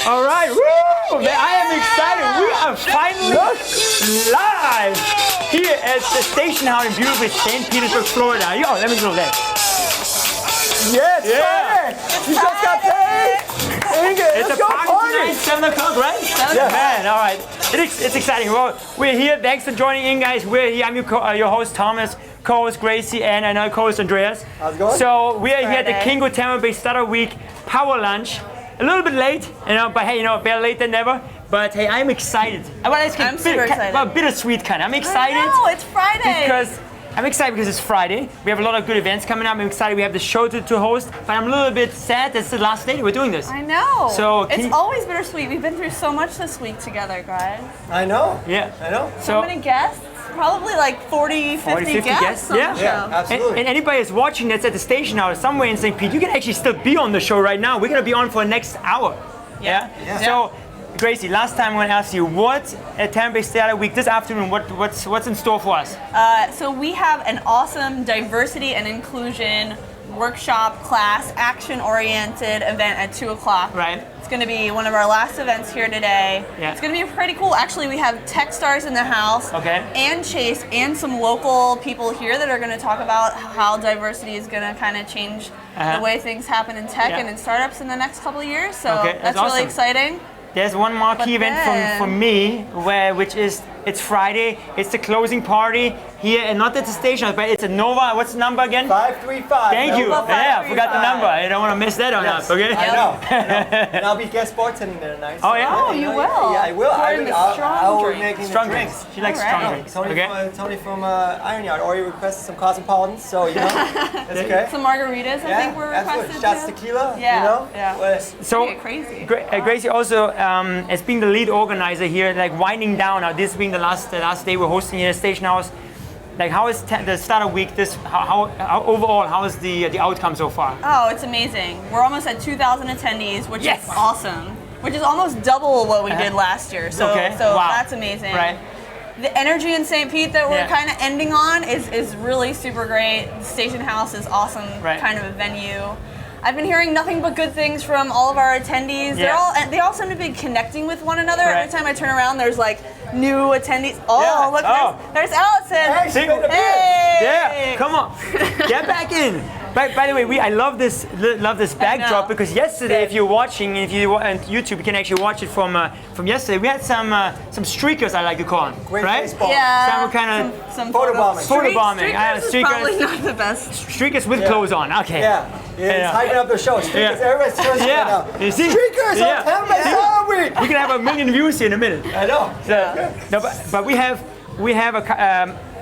All right, woo! Man, I am excited. We are finally live here at the station house in beautiful St. Petersburg, Florida. Yo, let me go there. Yes, Yeah. You just got paid. It's a party tonight, 7 o'clock, right? Yeah. Man, all right. It's exciting. Well, we're here. Thanks for joining in, guys. We're here. I'm your host, Thomas, co-host Gracie, and another co-host, Andreas. How's it going? So we are here at the Kyngo Tampa Bay Startup Week Power Lunch. A little bit late, but hey, better late than never. But hey, I'm excited. I'm super excited. Well, bittersweet kind. I'm excited. No, it's Friday. I'm excited because it's Friday. We have a lot of good events coming up. I'm excited. We have the show to host, but I'm a little bit sad. That's the last day we're doing this. I know. So it's always bittersweet. We've been through so much this week together, guys. I know. Yeah. I know. So many guests. Probably like 50 guests on the show. Yeah, absolutely. And anybody that's watching that's at the station house somewhere in St. Pete, you can actually still be on the show right now. We're gonna be on for the next hour. Yeah. So, Gracie, last time I'm gonna ask you, what at Tampa Bay Startup Week this afternoon? What's in store for us? So we have an awesome diversity and inclusion workshop, class, action-oriented event at 2 o'clock. Right. It's going to be one of our last events here today. Yeah. It's going to be pretty cool. Actually, we have tech stars in the house. Okay. And Chase and some local people here that are going to talk about how diversity is going to kind of change the way things happen in tech and in startups in the next couple of years. So that's awesome. really exciting. There's one more key event for me, which is it's Friday. It's the closing party here, and not at the station, but it's a Nova. What's the number again? 535. Thank you. Nova Yeah, I forgot the 535. number. I don't want to miss that on us. Okay. I know. And I'll be guest bartending there tonight. Oh, yeah? Oh, you will? Yeah, I will. Pouring the I strong will be drinks. making Strong the drinks. drinks. She likes All right. strong drinks. Okay. Tony from Iron Yard already requested some Cosmopolitans, so you know, that's okay. Some margaritas, I think, were requested. Shots too. tequila, Yeah, you know? yeah. Well, So, Get crazy. Gracie also, as being the lead organizer here, like winding down. Now, this being the last day we're hosting here at Station House. Like, how is the Startup Week? How overall? How is the outcome so far? Oh, it's amazing. We're almost at 2,000 attendees, which Yes. is awesome. Which is almost double what we did last year. So, so Wow. that's amazing. Right. The energy in St. Pete that we're Yeah. kind of ending on is really super great. The Station House is awesome, Right. kind of a venue. I've been hearing nothing but good things from all of our attendees. Yeah. They all seem to be connecting with one another. Right. Every time I turn around, there's like new attendees. Oh, Yeah. look, Oh. there's Allison. Hey, she's been a bit. Hey! Yeah, come on, get back in. By the way, I love this backdrop because yesterday, if you're watching, if you on YouTube, you can actually watch it from yesterday. We had some streakers, I like to call them, Great right? baseball. Yeah. Some kind some Photobombing. Photobombing. Streakers is probably not the best. streakers with clothes on. Okay. Yeah. It's hyping up the show. Streakers, everybody's showing right Yeah. now. You see? Streakers Yeah. on Tampa Bay Startup Week. We can have 1 million views here in a minute. I know. No, but we have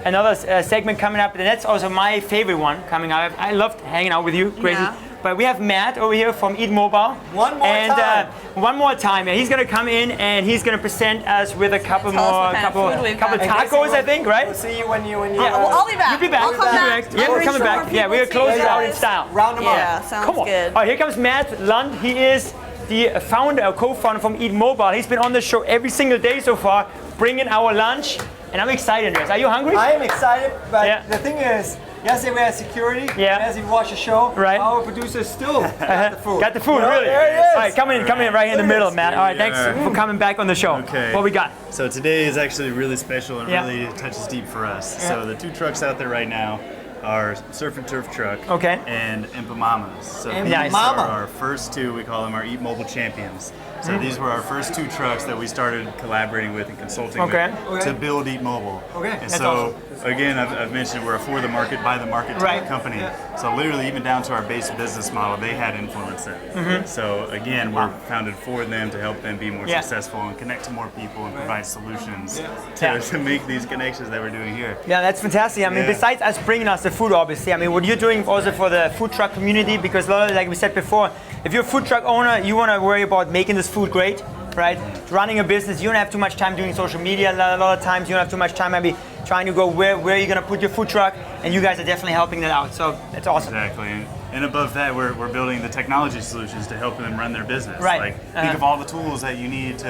another segment coming up, and that's also my favorite one coming up. I loved hanging out with you, Gracie. Yeah. But we have Matt over here from Eat Mobile. One more time. One more time. Yeah, he's gonna come in and he's gonna present us with a couple Tell us more, what kind of food we've got. tacos, I think, right? We'll see you when you. Well, I'll be back. You'll be back. I'll come You'll be back. Yeah, I'll we're reach coming for back. more Yeah, we're people closing too. out in style. Round them Yeah, up. sounds Come on. good. Oh, here comes Matt Lund. He is the founder or co-founder from Eat Mobile. He's been on the show every single day so far, bringing our lunch. And I'm excited, Andreas. Are you hungry? I am excited, but Yeah. the thing is, yesterday we had security. Yeah. And as you watch the show, Right. our producer still got the food. Got the food, You know, really? There it is. All right, come in right here in the middle, Matt. All right, Here we thanks are. for coming back on the show. Okay. What we got? So today is actually really special and Yeah. really touches deep for us. So the two trucks out there right now are Surf and Turf truck Okay. and Impa Mamas. So Impa these Mama. are our first two, we call them our Eat Mobile champions. So these were our first two trucks that we started collaborating with and consulting Okay. with to build Eat Mobile. Okay. And That's so again, I've mentioned we're a for the market, by the market type Right. of company. So literally even down to our base business model, they had influence in. So again, we're founded for them to help them be more Yeah. successful and connect to more people and provide solutions Yeah. to make these connections that we're doing here. Yeah, that's fantastic. I mean, Yeah. besides us bringing us the food, obviously, I mean, what you're doing also for the food truck community, because a lot of, like we said before, if you're a food truck owner, you want to worry about making this food great, right? Running a business, you don't have too much time doing social media. A lot of times, you don't have too much time maybe trying to go where you're going to put your food truck, and you guys are definitely helping that out. So that's awesome. Exactly. And above that, we're building the technology solutions to help them run their business. Right. Like, think of all the tools that you need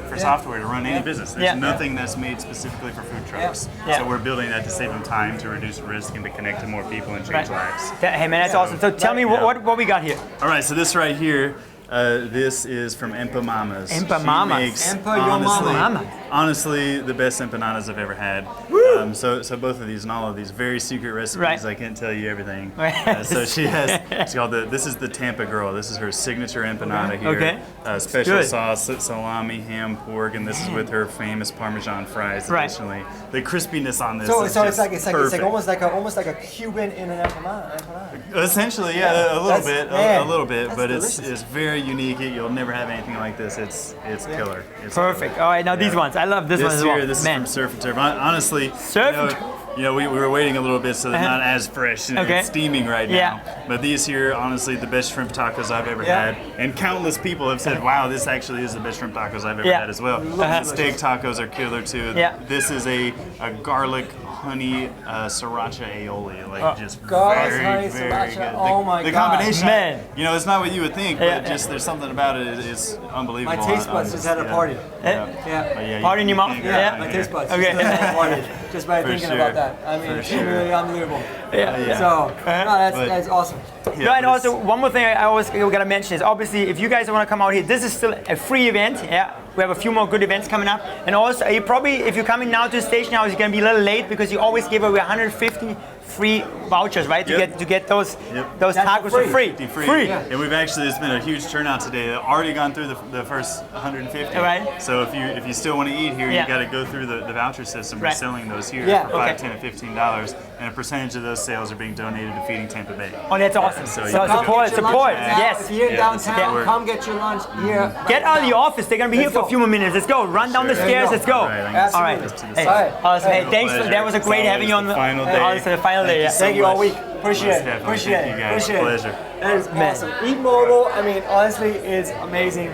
for software to run any business. There's Yeah. nothing that's made specifically for food trucks. Yeah. So we're building that to save them time, to reduce risk, and to connect to more people and change Right. lives. Hey man, that's awesome. So tell me what we got here. All right, so this right here This is from Empa Mamas. Empa She Mamas. makes, Empa your mama. honestly, the best empanadas I've ever had. So both of these and all of these very secret recipes. Right. I can't tell you everything. Right. So she has. It's called this is the Tampa Girl. This is her signature empanada here. Okay. Special Good. sauce, salami, ham, pork, and this is with her famous Parmesan fries. Right. Additionally, the crispiness on this. So is it's just like perfect. almost like a Cuban in an empanada. Essentially, yeah, Yeah. a little That's- bit, man, a little bit, that's but delicious. it's very unique. You'll never have anything like this. It's killer. It's Perfect. killer. All right, now these Yeah. ones. I love this one as well. This Man. is from Surf and Turf. Honestly, Surf and we were waiting a little bit, so they're Uh-huh. not as fresh and Okay. it's steaming right Yeah. now. But these here, honestly, the best shrimp tacos I've ever Yeah. had. And countless people have said, wow, this actually is the best shrimp tacos I've ever Yeah. had as well. Uh-huh. The steak tacos are killer too. Yeah. This is a garlic honey sriracha aioli. Like just Garlic, very, honey, very sriracha. good. Oh my the God. combination, Man. it's not what you would think, Yeah, but just there's something about it is unbelievable. My taste buds just had a party. Eh? Yeah. But yeah, Party in your mouth? can't go Yeah. wrong My here. taste buds. Okay. Just had a party just by For thinking sure. about that. I mean, For it's sure. really unbelievable. Yeah. So, no, But- that's awesome. No, Yeah, and but also it's- one more thing I always gotta mention is obviously if you guys want to come out here, this is still a free event. Yeah, we have a few more good events coming up, and also you probably if you're coming now to the station house, you're gonna be a little late because you always give away 150 free vouchers, right? Yep. To get those Yep. those That's tacos for for free. free. Free. And we've actually, it's been a huge turnout today. They've already gone through the first 150. Right. So if you still want to eat here, Yeah. you got to go through the voucher system. Right. We're selling those here Yeah. for $5, Okay. $10, and $15, and a percentage of those sales are being donated to Feeding Tampa Bay. Oh, that's awesome. So So, you- support. Get your lunch now. Yes. If you're in Yeah, downtown, support. come get your lunch here. Get out of the office. They're gonna be here Let's for a go. few more minutes. Let's go. Run down the There you stairs. go. Let's go. All right, I'm gonna All right. set this to the Hey, side. awesome. Hey, Hey, thanks. pleasure. That was a great It's having you on always the the final day. Oh, it's the final day. Yeah. so Thank you all much. week. Appreciate Most it. definitely. Appreciate Thank it. you guys. Appreciate Pleasure. it. That is Man. awesome. Eat Mobile, I mean, honestly, is amazing.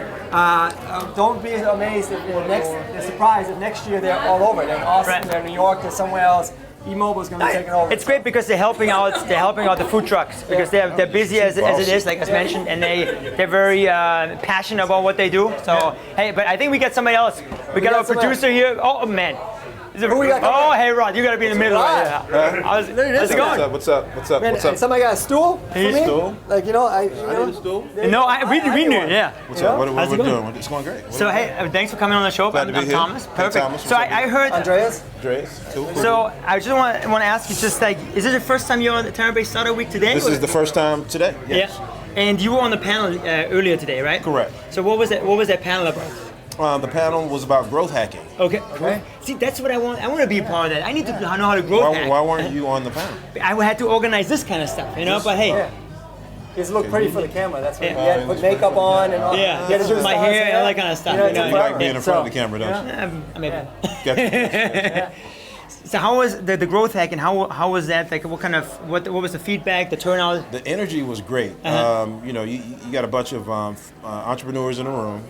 Don't be amazed if surprised if next year they're all over. They're in Austin, Right. they're in New York, they're somewhere else. E-Mobile is going to be taking over. It's great because they're helping out. They're helping out the food trucks because they're busy as it is, like as mentioned, and they're very passionate about what they do. So hey, but I think we got somebody else. We got got our somebody producer here. Oh man. Who we got Oh coming? hey Rod, you gotta be in the middle. Rod? How's it going? What's up? Man, somebody got a stool for me? Stool? Like, you know, I I need a stool. No, we need knew. one. Yeah. What's up? What How's we it going? doing? It's going great. So hey, thanks for coming on the show. Glad to be I'm here. Thomas. Hey, Perfect. Thomas, So what's up, I heard. Andreas? Andreas, cool. So I just want to ask you, just like, is this the first time you're on the Tampa Bay Startup Week today? This is the first time today. Yes. Yeah. And you were on the panel earlier today, right? Correct. So what was that? What was that panel about? The panel was about growth hacking. Okay. See, that's what I want. I want to be a part of that. I need to know how to grow hack. Why weren't you on the panel? I had to organize this kind of stuff, you know. But hey, Yeah. He's look pretty for the camera. That's what Yeah. he had to put makeup on and all. Yeah. He had to do his My stars hair and all that kind of stuff, You know, you it know, took you You like forever. being in front of the So- camera, don't you? maybe. Gotcha. So how was the growth hack, and how was that? Like, what was the feedback, the turnout? The energy was great. You got a bunch of entrepreneurs in the room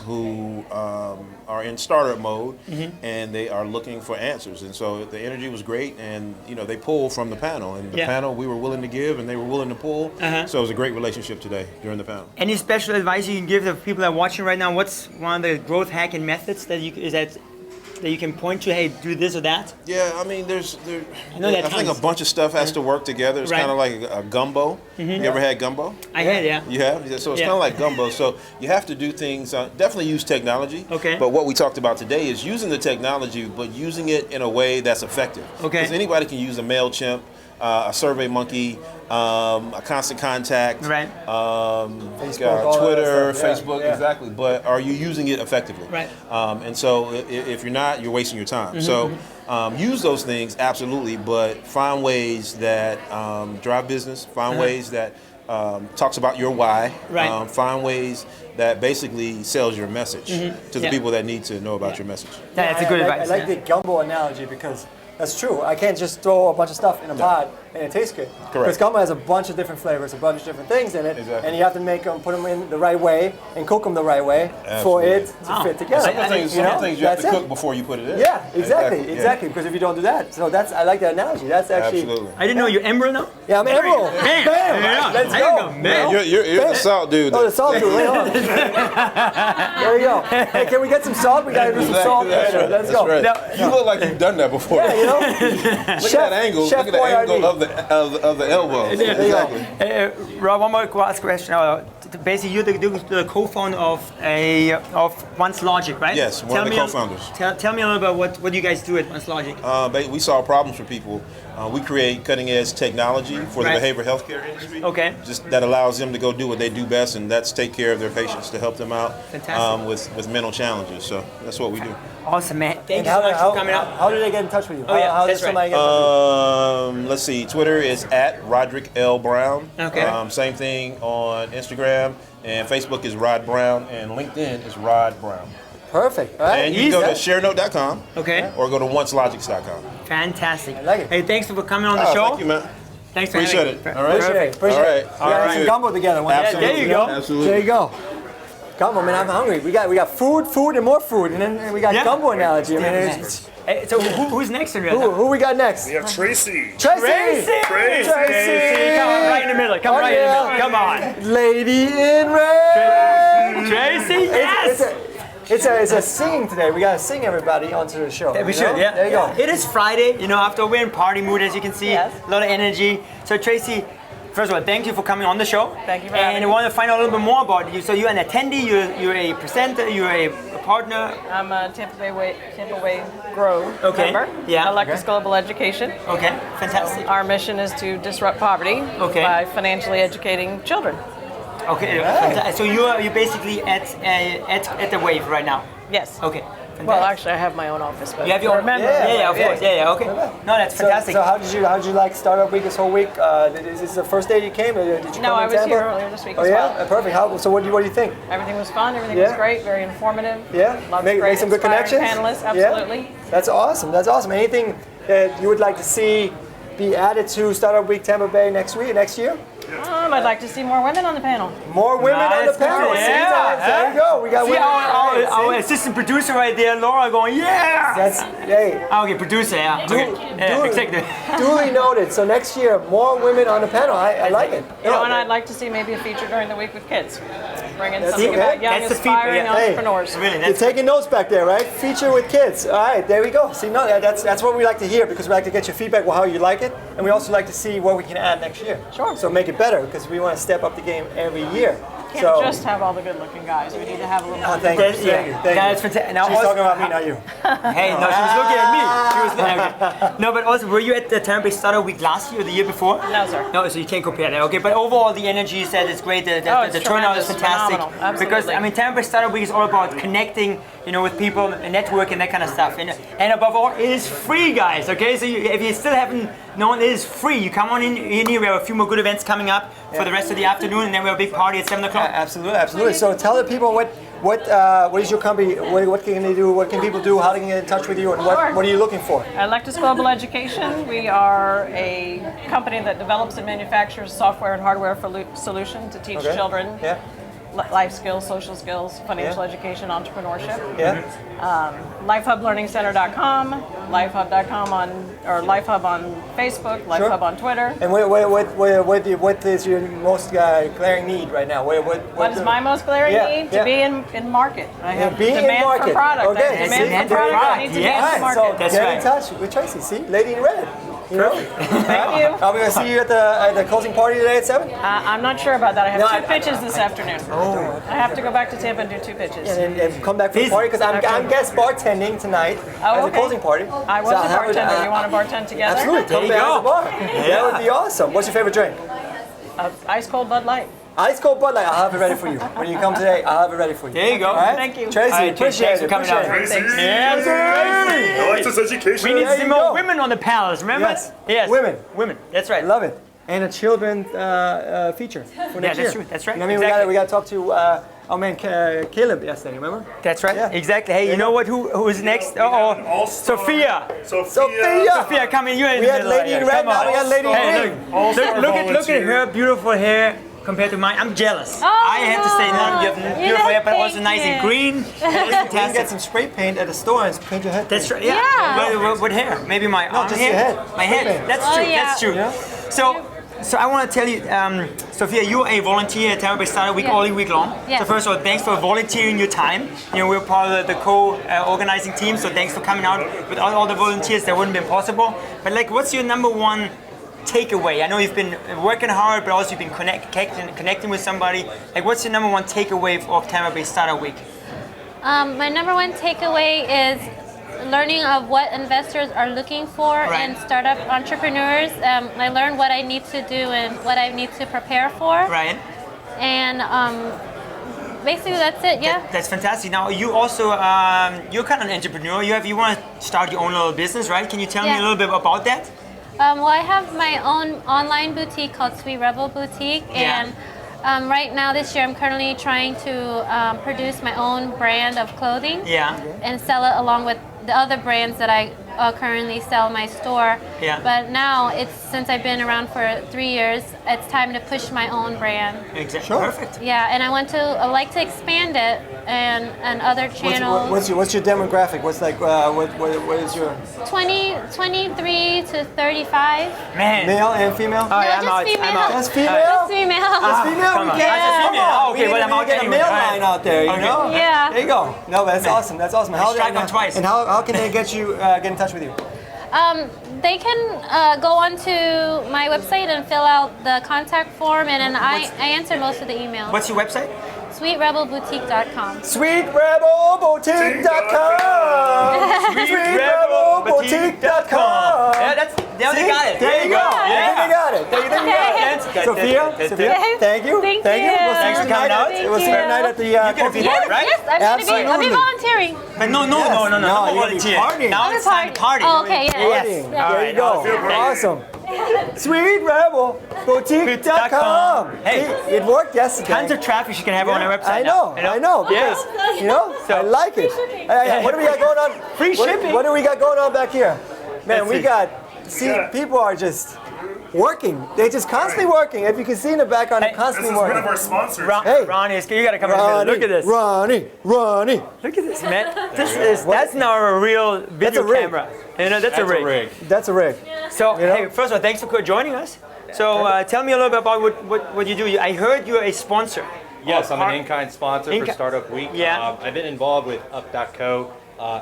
who are in startup mode, and they are looking for answers. And so the energy was great, and they pulled from the panel. And the Yeah. panel we were willing to give, and they were willing to pull. So it was a great relationship today during the panel. Any special advice you can give the people that are watching right now? What's one of the growth hacking methods that you can point to? Hey, do this or that. Yeah, I mean, I think tons. a bunch of stuff has to work together. It's Right. kind of like a gumbo. You ever had gumbo? I had, yeah. You have? So it's Yeah. kind of like gumbo. So you have to do things, definitely use technology. Okay. But what we talked about today is using the technology, but using it in a way that's effective. Okay. Because anybody can use a MailChimp, a SurveyMonkey, a Constant Contact, Right. Facebook, all that Twitter, stuff. Yeah, Facebook, yeah. exactly. But are you using it effectively? Right. And so if you're not, you're wasting your time. So use those things, absolutely, but find ways that drive business, find ways that talks about your why, Right. find ways that basically sells your message to the Yeah. people that need to know about your message. That's a good I advice. like yeah. the gumbo analogy because that's true. I can't just throw a bunch of stuff in a pot and it tastes good. Correct. Because gumbo has a bunch of different flavors, a bunch of different things in it, Exactly. and you have to put them in the right way and cook them the right way for Absolutely. it to fit together. Some things you have to That's it. cook before you put it in. Yeah, exactly. Yeah. Because if you don't do that, so I like that analogy. That's actually. Absolutely. I didn't know you're Emerald now. Yeah, I'm Emerald. Bam! Bam! Yeah. Let's There you go. go, man. You're the salt dude. Oh, the salt dude. Wait on. There you go. Hey, can we get some salt? We gotta do some salt. That's right. Let's That's go. right. Now- You look like you've done that before. Yeah, you know. Look at that angle. Chef Look at the angle Boyardee. of the the elbow. Exactly. Rob, one more last question. Basically, you're the co-founder of Once Logic, right? Yes, one of the co-founders. Tell me a little about what you guys do at Once Logic. We solve problems for people. We create cutting-edge technology for the Right. behavioral healthcare industry. Okay. Just that allows them to go do what they do best, and that's take care of their patients to help them out with mental challenges. So that's what we do. Awesome, man. Thank you And so much for coming out. How do they get in touch with you? Oh, yeah, how that's does somebody get in touch with you? Let's see. Twitter is @RoderickL.Brown. Okay. Same thing on Instagram, and Facebook is Rod Brown, and LinkedIn is Rod Brown. Perfect. All right. And you can go to sharenote.com. Okay. Or go to oncelogics.com. Fantastic. I like it. Hey, thanks for coming on the show. Thank you, man. Thanks for Appreciate having it. me. All right. Appreciate it. Appreciate All it. right. We gotta eat some gumbo together one day. Absolutely. there you go. Absolutely. There you go. Gumbo, man, I'm hungry. We got food, and more food, and then we got Yeah. gumbo analogy. I mean, it's, Hey, so who's next in who we got next? We have Tracy. Tracy. Tracy, come on, right in the middle. Come Oh, right in the yeah. middle. Come on. Lady in red. Tracy, yes. It's a singing today. We gotta sing everybody onto the show. Yeah, we you know? should, yeah. There you go. It is Friday, after we're in party mood, as you can see. Yes. A lot of energy. So Tracy, first of all, thank you for coming on the show. Thank you for having And me. I want to find out a little bit more about you. So you're an attendee, you're a presenter, you're a partner. I'm a Tampa Bay Grow Okay, member. yeah. Electus Global Education. Okay, fantastic. Our mission is to disrupt poverty Okay. by financially educating children. Okay, so you're basically at the wave right now. Yes. Okay. Well, actually, I have my own office, but You have your we're own members. Yeah, of course. Yeah, okay. No, that's fantastic. So how did you like Startup Week this whole week? Is this the first day you came? Or did you come No, in I was Tampa? here earlier this week Oh as yeah, well. perfect. So what do you think? Everything was fun. Everything Yeah. was great. Very informative. Yeah, Lots make of great some good inspiring connections. panelists. Absolutely. Yeah. That's awesome. That's awesome. Anything that you would like to see be added to Startup Week Tampa Bay next year? I'd like to see more women on the panel. More women on the That's good. panel. See, Yeah. there you go. We got See women. our See? assistant producer right there, Laura, going, yeah! That's hey. Okay, producer, yeah. Okay. Yeah, executive. Duly noted. So next year, more women on the panel. I like it. You know, and I'd like to see maybe a feature during the week with kids. Bringing That's something okay. about young, That's the feedback, inspiring yeah. Hey. entrepreneurs. Really, You're that's taking notes back there, right? Feature with kids. All right, there we go. See, no, that's what we like to hear because we like to get your feedback on how you like it, and we also like to see what we can add next year. Sure. So make it better because we want to step up the game every year. Can't So just have all the good-looking guys. We need to have a little more. thank you. That's, Thank you. Thank that's you. fantastic. Now, She's also- talking about me, not you. Hey, no, she was looking at me. She was okay. No, but also, were you at the Tampa Bay Startup Week last year or the year before? No, sir. No, so you can't compare that. Okay, but overall, the energy you said is great. The Oh, it's turnout is tremendous, fantastic. phenomenal. Absolutely. Because I mean, Tampa Bay Startup Week is all about connecting, with people, and networking, that kind of stuff. And above all, it is free, guys. Okay, so if you still haven't known, it is free. You come on in here. We have a few more good events coming up for the rest of the afternoon, and then we have a big party at 7 o'clock. Absolutely, absolutely. So tell the people what is your company? What can they do? What can people do? How they can get in touch with you? And Sure. what are you looking for? Electus Global Education. We are a company that develops and manufactures software and hardware solutions to teach Okay. children Yeah, life skills, social skills, financial education, entrepreneurship. yeah. LifeHubLearningCenter.com, LifeHub.com or LifeHub on Facebook, LifeHub on Twitter. And what is your most glaring need right now? What is my most glaring need? To be in market. I have be in demand market. for product. Okay. I have demand Demand for for product. I product. need to Yes. be in the So market. That's get right. in touch with Tracy. See, Lady in Red. You know? Thank you. Are we gonna see you at the closing party today at 7? I'm not sure about that. I have No, two I- pitches this afternoon. I have to go back to Tampa and do two pitches. And come back for the Please. party because I'm guest bartending tonight Oh, at the okay. closing party. I was So a I'll have bartender. You want to bartend together? Absolutely. Come There you down to the go. bar. That would be awesome. What's your favorite drink? Ice cold Bud Light. Ice cold Bud Light. I'll have it ready for you. When you come today, I'll have it ready for you. There you go. All right? Thank you. Tracy, All right, appreciate thanks it. for coming out. Appreciate it. Tracy. Yes, sir. Electus Education. We need There some you more go. women on the panels, remember? Yes. Women. Women, that's right. I love it. And a children feature for next that's year. true, that's right, You know what I mean, exactly. we got to talk to our man Caleb yesterday, remember? That's right, Yeah. exactly. Hey, There you you know go. what? Who's next? Sophia. Sophia. Sophia, come in. You're in We the had middle Lady right in here. Red, Come now on. we got Lady in Hey, Green. look at her beautiful hair compared to mine. I'm jealous. I have to say, no, you have beautiful hair, but also nice and green. That is You can get fantastic. some spray paint at the store and paint your head. That's green. right. Yeah. Yeah. What hair? Maybe my arm just hair. your head. My head. Spray paint. That's Oh, true. yeah. That's true. Yeah. So I want to tell you, Sophia, you're a volunteer at Tampa Bay Startup Week Yeah. all week long. Yeah. So first of all, thanks for volunteering your time. We're part of the co-organizing team, so thanks for coming out. Without all the volunteers, that wouldn't have been possible. But what's your number one takeaway? I know you've been working hard, but also you've been connecting with somebody. Like, what's your number one takeaway of Tampa Bay Startup Week? My number one takeaway is learning of what investors are looking for in startup entrepreneurs. I learned what I need to do and what I need to prepare for. Right. And basically that's it. Yeah. That's fantastic. Now you also you're kind of an entrepreneur. You want to start your own little business, right? Can you tell me a little bit about that? Well, I have my own online boutique called Sweet Rebel Boutique, and right now this year I'm currently trying to produce my own brand of clothing and sell it along with the other brands that I currently sell in my store. But now since I've been around for 3 years, it's time to push my own brand. Exactly. Sure. Perfect. Yeah, and I like to expand it and other channels. What's your demographic? What's like what is your 23 to 35. Man. Male and female? Oh, yeah, just female. Just female? Just female. Just female? Come on. Yeah. Just female. Oh, okay, well, I'm out get a anyway. male line out there, you know? Yeah. There you go. No, that's awesome. That's awesome. Strike on twice. And how can they get in touch with you? They can go onto my website and fill out the contact form, and then I answer most of the emails. What's your website? SweetRebelBoutique.com. SweetRebelBoutique.com. SweetRebelBoutique.com. Yeah, they got it. There you go. Yeah. They got it. There you go. Sophia, thank you. Thank Thank you. you. We'll see Thanks you for coming out. tonight. We'll see you tonight at the coffee Yes, bar, right? yes, I'll be Absolutely. volunteering. But no, No, I'm you'll be volunteer. partying. Now it's time to party. Oh, okay, yes. Yes. There All you right, go. awesome. SweetRebelBoutique.com. Hey. It worked yesterday. Tons of traffic you can have on our website. I know, because, I like it. What do we got going on? Free shipping. What do we got going on back here? Man, people are just working. They're just constantly working. If you can see in the background, they're constantly This is one working. of our sponsors. Ronnie, you gotta come in. Look at this. Ronnie. Look at this, man. That's now a real video rig. camera. That's a rig. That's a rig. So, hey, first of all, thanks for joining us. So, tell me a little bit about what you do. I heard you're a sponsor. Yes, I'm an in-kind sponsor for Startup Week. Yeah. I've been involved with Up.co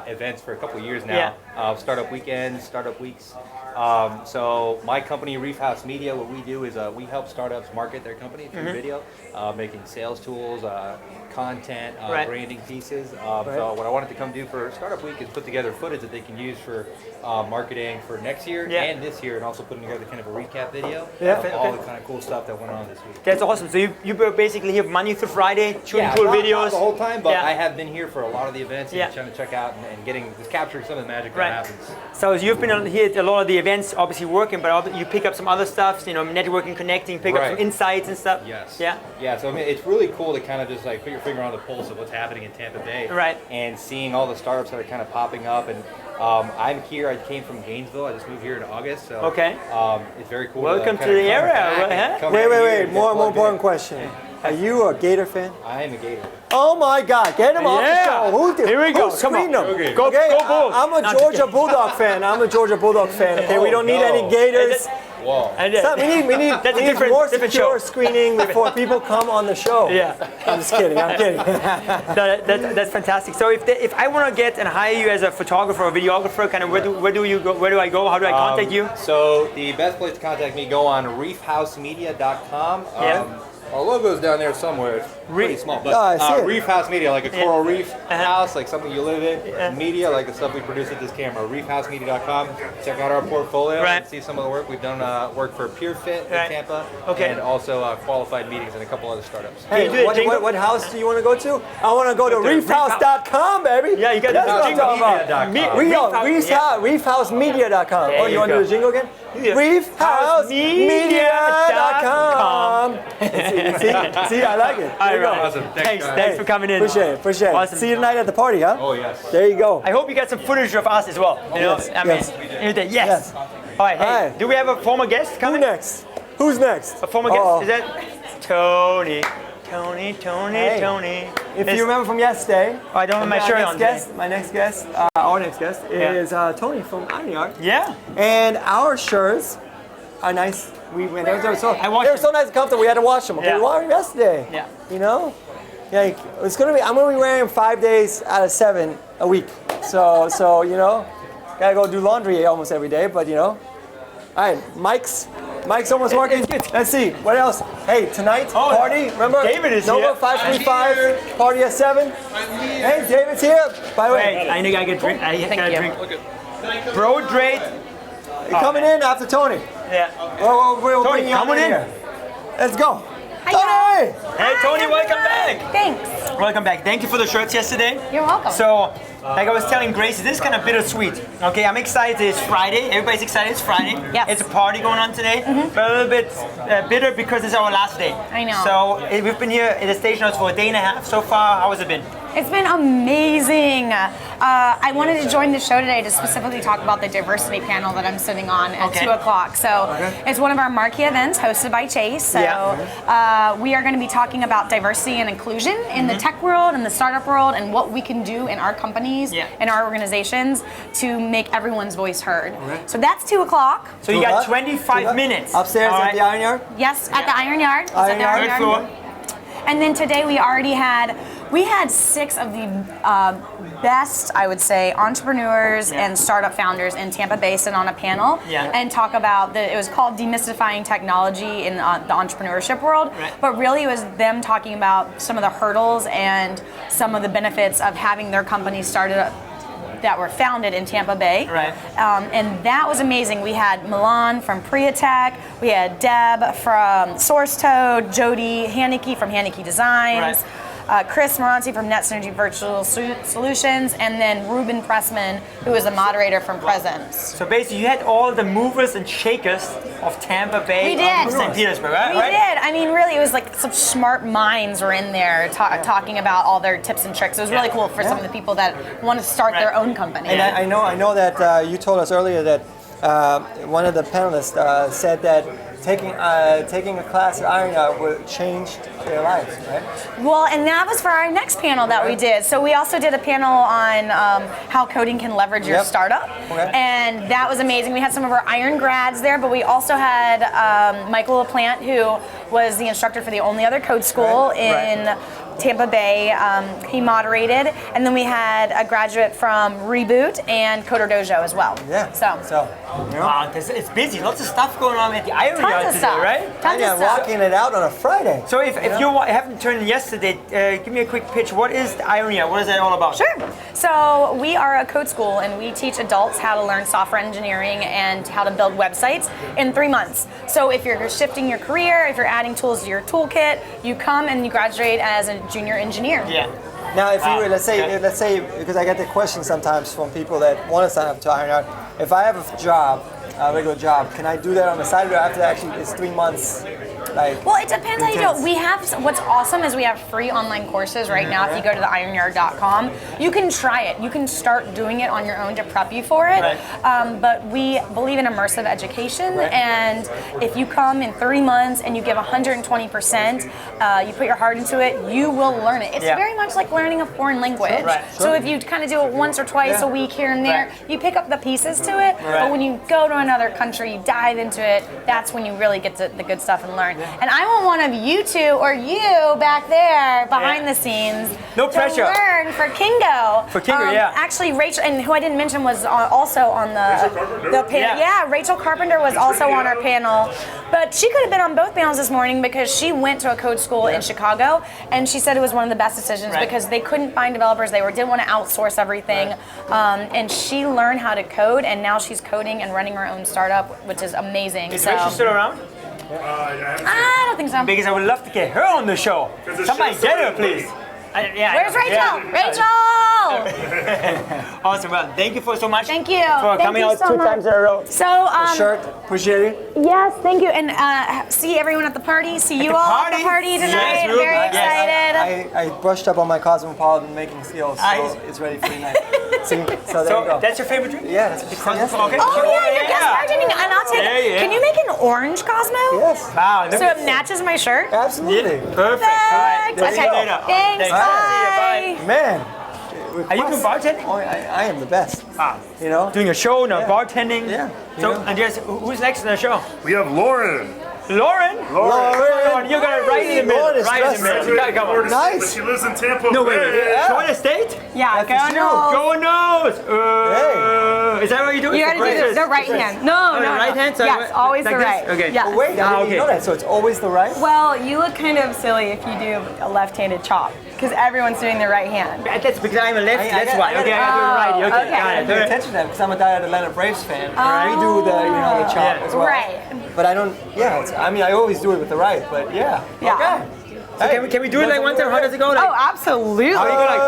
events for a couple of years now. Startup weekends, startup weeks. So my company, Reef House Media, what we do is we help startups market their company through video, making sales tools, content, branding pieces. So what I wanted to come do for Startup Week is put together footage that they can use for marketing for next year and this year, and also putting together kind of a recap video of all the kind of cool stuff that went on this week. That's awesome. So you basically here Monday through Friday, shooting cool videos. Not the whole time, but I have been here for a lot of the events and trying to check out and just capturing some of the magic that happens. So you've been here at a lot of the events, obviously working, but you pick up some other stuff, networking, connecting, pick up some insights and stuff. Yes. Yeah. Yeah. So I mean, it's really cool to kind of just like put your finger on the pulse of what's happening in Tampa Bay. Right. And seeing all the startups that are kind of popping up. And I'm here. I came from Gainesville. I just moved here in August. So it's very cool. Welcome to the area. Wait. More important question. Are you a Gator fan? I am a Gator. Oh my God! Get him off the show. Here we go. Who's Come on. screening him? Go Bulls. I'm a Georgia Bulldog fan. Okay, we don't need any Gators. Whoa. We need more secure screening before people come on the show. Yeah. I'm just kidding. That's fantastic. So if I want to get and hire you as a photographer or videographer, kind of where do you go? Where do I go? How do I contact you? So the best place to contact me, go on reefhousemedia.com. Our logo's down there somewhere. It's pretty small, but I see it. Reef House Media, like a coral reef house, like something you live in. Media, like the stuff we produce at this camera. Reefhousemedia.com. Check out our portfolio and see some of the work we've done. Work for PeerFit in Tampa, and also qualified meetings and a couple other startups. Hey, what house do you want to go to? I want to go to reefhouse.com, baby. Yeah, you got reefhousemedia.com. Oh, you want to do the jingle again? Reefhousemedia.com. See, I like it. All right, Awesome. Thanks for coming in. Appreciate it. Awesome. See you tonight at the party, huh? Oh, yes. There you go. I hope you got some footage of us as well. Yes. All right. Hey, do we have a former guest coming? Who's next? A former guest? Is that Tony? Tony. If you remember from yesterday, I don't have my shirt on. My next guest, our next guest is Tony from Onyard. Yeah. And our shirts are nice. They were so nice and comfortable. We had to wash them. Okay, we washed them yesterday. Yeah. I'm gonna be wearing them 5 days out of 7 a week. So gotta go do laundry almost every day. But all right, Mike's Mike's almost working. Let's see. What else? Hey, tonight, party. Remember? David is Nova here. 535. Party at 7. Hey, David's here. By the way, Wait, I need to get a drink. I got a drink. Bro Drake. you're coming in after Tony. Yeah. We'll Tony, bring you come on in. here. Let's go. Hi, Tony! Hey, Tony, welcome back. Thanks. Welcome back. Thank you for the shirts yesterday. You're welcome. So, like I was telling Grace, this is kind of bittersweet. Okay, I'm excited. It's Friday. Everybody's excited. It's Friday. Yes. It's a party going on today, but a little bit bitter because it's our last day. I know. So we've been here at the station house for a day and a half so far. How has it been? It's been amazing. I wanted to join the show today to specifically talk about the diversity panel that I'm sitting on at 2 o'clock. So it's one of our marquee events hosted by Chase. So we are going to be talking about diversity and inclusion in the tech world and the startup world and what we can do in our companies and our organizations to make everyone's voice heard. So that's 2 o'clock. So you got 25 minutes. Upstairs at the Iron Yard? Yes, at the Iron Yard. It's at the Iron Iron Yard. Yard. And then today we already had 6 of the best, I would say, entrepreneurs and startup founders in Tampa Bay sit on a panel and talk about it was called Demystifying Technology in the Entrepreneurship World, but really it was them talking about some of the hurdles and some of the benefits of having their company started up that were founded in Tampa Bay. And that was amazing. We had Milan from Priatech, we had Deb from Source Toad, Jody Haneke from Haneke Designs, Chris Moranti from Net Synergy Virtual Solutions, and then Ruben Pressman, who is a moderator from Presence. So basically, you had all the movers and shakers of Tampa Bay, We did. St. Petersburg, right? We did. I mean, really, it was like some smart minds were in there talking about all their tips and tricks. It was really cool for some of the people that want to start their own company. And I know that you told us earlier that one of the panelists said that taking a class at Iron Yard would change their lives, right? Well, and that was for our next panel that we did. So we also did a panel on how coding can leverage your startup. And that was amazing. We had some of our Iron grads there, but we also had Michael LaPlante, who was the instructor for the only other code school in Tampa Bay. He moderated, and then we had a graduate from Reboot and Coder Dojo as well. Wow, it's busy. Lots of stuff going on at the Iron Yard today, right? Tons of stuff. Walking it out on a Friday. So if you haven't turned in yesterday, give me a quick pitch. What is the Iron Yard? What is that all about? Sure. So we are a code school, and we teach adults how to learn software engineering and how to build websites in 3 months. So if you're shifting your career, if you're adding tools to your toolkit, you come and you graduate as a junior engineer. Now, if you were, let's say, because I get the question sometimes from people that want to sign up to Iron Yard, if I have a job, a regular job, can I do that on the side, or after actually it's 3 months? Well, it depends how you do it. We have, what's awesome is we have free online courses right now. If you go to the ironyard.com, you can try it. You can start doing it on your own to prep you for it. But we believe in immersive education, and if you come in 3 months and you give 120%, you put your heart into it, you will learn it. It's very much like learning a foreign language. So if you kind of do it once or twice a week here and there, you pick up the pieces to it. But when you go to another country, you dive into it, that's when you really get to the good stuff and learn. And I want one of you two or you back there behind the scenes to learn for Kyngo. For Kyngo, Actually, Rachel, and who I didn't mention was also on the panel. Rachel Carpenter was also on our panel. But she could have been on both panels this morning because she went to a code school in Chicago, and she said it was one of the best decisions because they couldn't find developers. They didn't want to outsource everything. And she learned how to code, and now she's coding and running her own startup, which is amazing. Is Rachel still around? I don't think so. Because I would love to get her on the show. Somebody get her, please. Where's Rachel? Rachel! Awesome. Well, thank you so much. Thank you. For coming out so 2 times in a row. So, shirt, appreciate it. Yes, thank you. And see everyone at the party. See you all at the party tonight. Yes, Very excited. I brushed up on my Cosmopolitan making skills, so it's ready for tonight. So there you go. That's your favorite drink? Yeah, that's a Cosmo. Okay. Oh yeah, your guest bartending, and I'll take it. Can you make an orange Cosmo? Yes. Wow. So it matches my shirt? Absolutely. Perfect. All right. Okay. See you later. Thanks. Bye. Man. Are you doing bartending? Oh, I am the best. You know? Doing a show, bartending. Yeah. So, Andreas, who's next in the show? We have Lauren. Lauren, you got it right in the middle. Lauren is Right in the middle. Come on. Nice. But she lives in Tampa No, wait. Bay. Florida State? Yeah, go FSU. Noles. Go Nose! Is that what you do? You gotta do the right hand. No, the right hand? So yes, always like the this? right. Okay. Yes. Oh, wait, I didn't know that. So it's always the right? Well, you look kind of silly if you do a left-handed chop, because everyone's doing the right hand. That's because I'm a lefty, that's why. Okay, I gotta do it right. Okay, okay. got I it. pay attention to that because I'm a diehard Atlanta Braves fan. And we do the chop as well. Right. But I don't, I always do it with the right, but yeah. Yeah. Okay. So can we do it like one time? How does it go? Like, Oh, absolutely. how do you go like,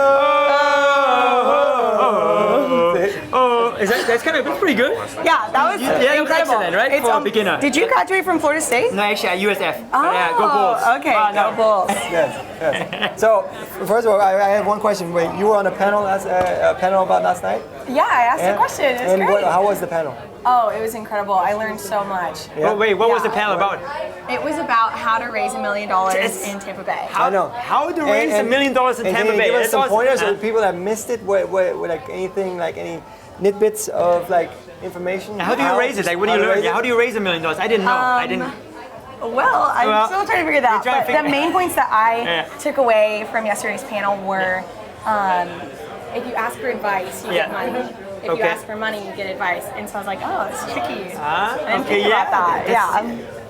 is that's kind of pretty good? Yeah, that was that was incredible. excellent, right? For a beginner. Did you graduate from Florida State? No, actually, at USF. Oh, Yeah, go Bulls. okay, No. go Bulls. Yes. So, first of all, I have one question. Wait, you were on a panel about last night? Yeah, I asked a question. It was great. How was the panel? Oh, it was incredible. I learned so much. Yeah. Wait, what was the panel about? It was about how to raise $1 million in Tampa Bay. I know. How to raise $1 million in Tampa Can you Bay? give us That's some awesome. pointers or people that missed it? What like anything, like any nitbits of like information? How do you raise it? Like, what do you learn? Yeah, how do you raise $1 million? I didn't know. I didn't. Well, I'm still trying to figure that out. you're trying to But the figure- main points that I Yeah. took away from yesterday's panel were if you ask for advice, you get money. If you ask for money, you get advice. And so I was like, oh, it's tricky. I didn't think about that.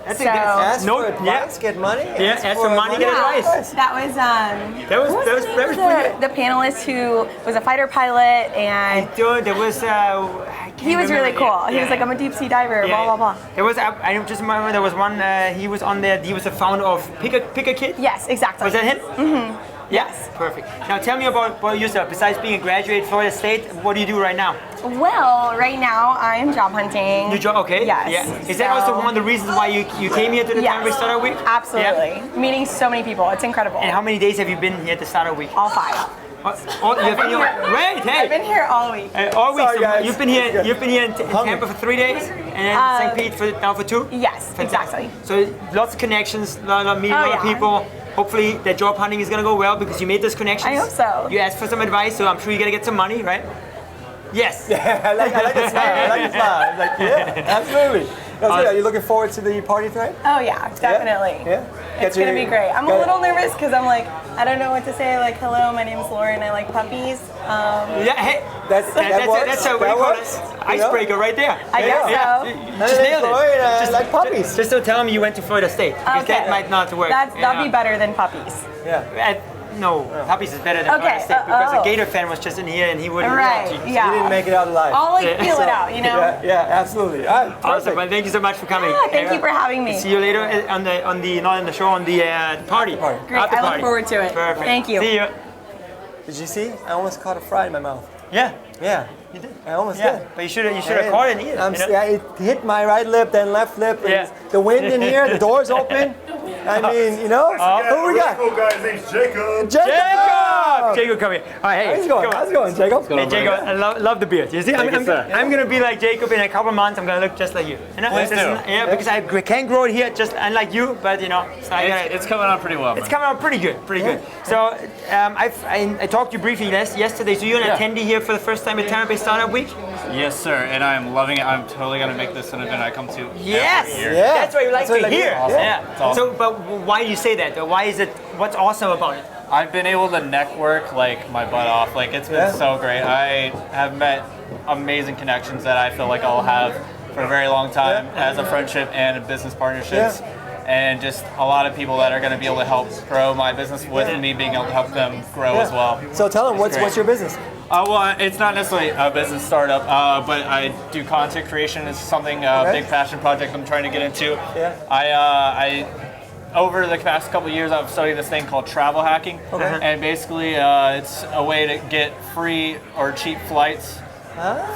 That's So- Ask No, for advice, get money? Yeah, ask for money, get advice. That was That was pretty good. the panelist who was a fighter pilot, and Dude, there was he was really cool. He was like, I'm a deep sea diver, blah blah blah. There was I just remember there was one. He was on there. He was the founder of Pick a Kid. Yes, exactly. Was that him? Mm-hmm. Yes. Perfect. Now tell me about yourself. Besides being a graduate at Florida State, what do you do right now? Well, right now I am job hunting. Your job, okay? Yes. Yeah. Is that also one of the reasons why you came here to the Tampa Bay Startup Week? Absolutely. Yeah. Meeting so many people. It's incredible. And how many days have you been here at the Startup Week? All 5. You've been here. Wait, hey. I've been here all week. All week. Sorry, So guys. you've been here in Tampa for 3 days, and then St. Pete now for 2. Yes, exactly. So lots of connections, meeting a lot of people. Hopefully that job hunting is gonna go well because you made those connections. I hope so. You asked for some advice, so I'm sure you're gonna get some money, right? Yes. Yeah, I like the smile. I like the smile. It's like, yeah, absolutely. Are you looking forward to the party tonight? Oh yeah, definitely. Yeah. It's gonna be great. I'm a little nervous because I'm like, I don't know what to say. Like, hello, my name's Lauren. I like puppies. Yeah. Hey. That's a what do you call it? Icebreaker right there. I guess so. You just nailed it. I like puppies. Just don't tell me you went to Florida State because Okay. that might not work. That'd be better than puppies. Yeah. No, puppies is better than Florida State because a Gator fan was just in here and he wouldn't. Right. Yeah. You didn't make it out alive. I'll like feel it out, you know. Yeah, absolutely. All right, Awesome, perfect. well, thank you so much for coming. Yeah, thank you for having me. See you later on the not on the show, on the party. Great. After I look party. forward to it. Perfect. Thank you. See you. Did you see? I almost caught a fry in my mouth. Yeah. Yeah. You did. I almost Yeah. did. But you should have caught it and eat it. Yeah, it hit my right lip, then left lip. and Yeah. The wind in here, the door's open. I mean, you know, who we got? Cool guy, his name's Jacob. Jacob, come here. All right, hey. How's it going? How's it going, Jacob? Hey, Jacob, I love the beard. You see, I'm gonna be like Jacob in a couple of months. I'm gonna look just like you. You know? Please do. Yeah, because I can't grow it here, just unlike you. But you know, so It's coming on pretty well. it's coming out pretty good, So I talked to you briefly yesterday. So you're an attendee here for the first time at Tampa Bay Startup Week. Yes, sir, and I'm loving it. I'm totally gonna make this an event I come to Yes, every year. Yeah. that's what you like That's to what I hear. like to hear. Yeah. It's awesome. So, but why do you say that? Why is it? What's awesome about it? I've been able to network like my butt off. Like it's been so great. I have met amazing connections that I feel like I'll have for a very long time as a friendship and a business partnerships. And just a lot of people that are going to be able to help grow my business with me being able to help them grow as well. So tell them, It's great. what's your business? Well, it's not necessarily a business startup, but I do content creation. It's something, big passion project I'm trying to get into. Yeah. I over the past couple of years, I've studied this thing called travel hacking. Okay. And basically, it's a way to get free or cheap flights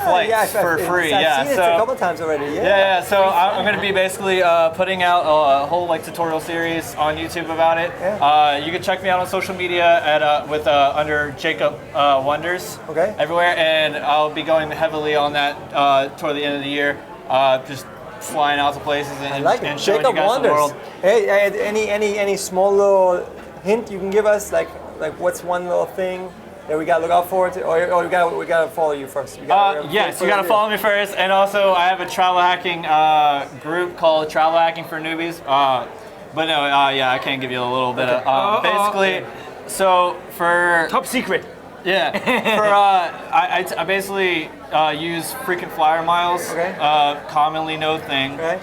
flights for free. I've seen it a couple times already. Yeah. So I'm going to be basically putting out a whole like tutorial series on YouTube about it. You can check me out on social media at under Jacob Wonders. Okay. Everywhere, and I'll be going heavily on that toward the end of the year. Just flying out to places and, and showing Jacob you guys Wonders. the world. Hey, any small little hint you can give us? Like what's one little thing that we gotta look out for, or we gotta follow you first? Yes, you gotta follow me first, and also I have a travel hacking group called Travel Hacking for Newbies. But no, I can't give you a little bit of basically. So for top secret. Yeah, I basically use frequent flyer miles. Okay. Commonly no thing. Okay.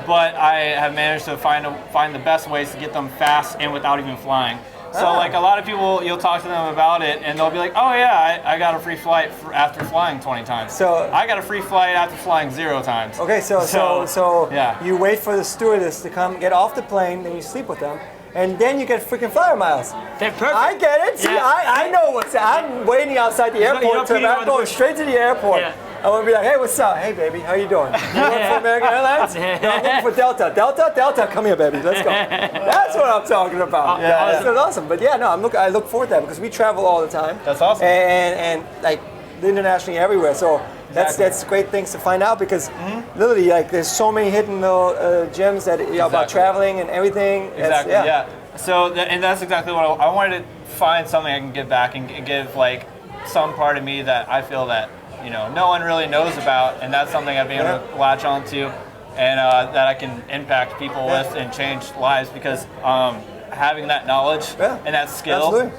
But I have managed to find the best ways to get them fast and without even flying. So like a lot of people, you'll talk to them about it and they'll be like, oh yeah, I got a free flight after flying 20 times. So I got a free flight after flying 0 times. Okay, so yeah. You wait for the stewardess to come, get off the plane, then you sleep with them, and then you get freaking flyer miles. They're perfect. I get it. See, I know what's. I'm waiting outside the airport. I'm going straight to the airport. Yeah. I want to be like, hey, what's up? Hey, baby, how you doing? You work for American Airlines? No, I'm looking for Delta. Delta, come here, baby. Let's go. That's what I'm talking about. That's awesome. But yeah, no, I look forward to that because we travel all the time. That's awesome. And like internationally everywhere. So that's great things to find out because literally, like, there's so many hidden little gems that about traveling and everything. Exactly. Yeah. So and that's exactly what I wanted to find something I can give back and give like some part of me that I feel that no one really knows about, and that's something I've been able to latch onto, and that I can impact people with and change lives because having that knowledge and that skill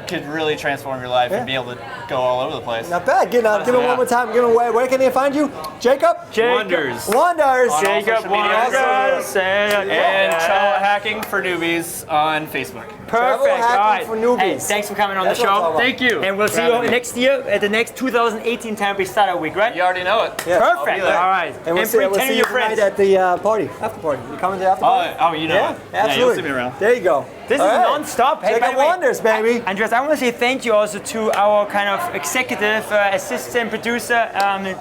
could really transform your life and be able to go all over the place. Not bad. Give it one more time. Give it away. Where can they find you? Jacob? Wonders. Jacob Wonders. And Travel Hacking for Newbies on Facebook. Perfect. All right. For newbies. Hey, thanks for coming on the show. Thank you. And we'll see you next year at the next 2018 Tampa Bay Startup Week, right? You already know it. Yeah. Perfect. All right. And we'll see you tonight at the after party. You coming to the after party? Oh, you know it. Absolutely. Yeah, you'll see me around. There you go. This is non-stop. Hey, Jacob Wonders, baby. Andreas, I want to say thank you also to our kind of executive assistant producer,